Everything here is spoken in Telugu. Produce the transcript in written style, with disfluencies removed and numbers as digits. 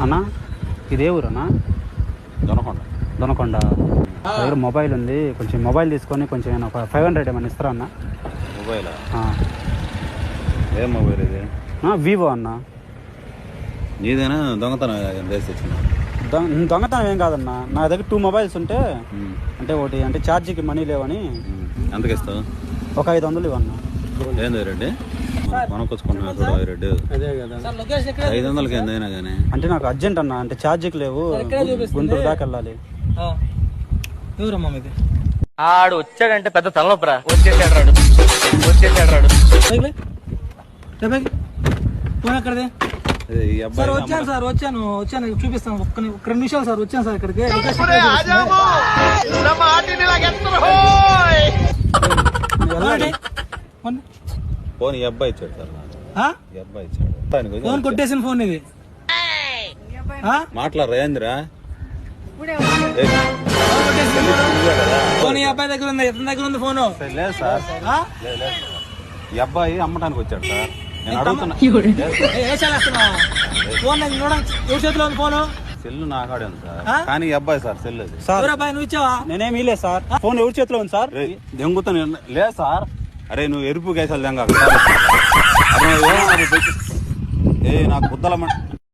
అన్నా ఇదే ఊరన్నా? దొనకొండ. దగ్గర మొబైల్ ఉంది, కొంచెం మొబైల్ తీసుకొని కొంచెం నేను ఒక 500 ఏమైనా ఇస్తారా అన్న? మొబైలా? ఏం మొబైల్ ఇది? వివో అన్న. నీదేనా దొంగతనం? దొంగతనం ఏం కాదన్న, నా దగ్గర 2 మొబైల్స్ ఉంటే అంటే ఒకటి అంటే ఛార్జీకి మనీ లేవని. ఎంతకి ఇస్తావు? ఒక 500 ఇవ్వన్నా. ఏంది రెడ్డి కొనుక్కొచ్చుకున్నా రెడ్డి? 500కి ఏందైనా కానీ అంటే నాకు అర్జెంట్ అన్న, అంటే ఛార్జీకి లేవు, గుంటూరు దాకా వెళ్ళాలి. ఆడు వచ్చాడంటే పెద్ద తలనొప్పరా. వచ్చేసాడు రాడు. సార్ వచ్చాను చూపిస్తాను. ఒక్క 2 నిమిషాలు సార్, వచ్చాను సార్ ఇక్కడికి. ఫోన్ ఈ అబ్బాయి ఇచ్చాడు సార్. ఈ అబ్బాయి ఇచ్చాడు. ఫోన్ కొట్టేసిన ఫోన్ ఇది. మాట్లాడరా ఏందిరా? ఫోన్ ఈ అబ్బాయి దగ్గర ఉంది. ఇతని దగ్గర ఉంది ఫోను. లేదు సార్, ఈ అబ్బాయి అమ్మటానికి వచ్చాడు సార్. నేను అడుగుతున్నా. ఫోన్ ఎవరి చేతిలో ఉంది ఫోను? సెల్ నాకాడే ఉంది సార్, కానీ ఈ అబ్బాయి సార్ సెల్ అది. సార్ అబ్బాయి నువ్వు ఇచ్చావా? నేనేమి లేదు సార్. ఫోన్ ఎవరి చేతిలో ఉంది సార్? దెంగుతా లేదు సార్. అరే నువ్వు ఎరుపు కేసాలు దెంగ. నాకు బుద్ధలమ్మ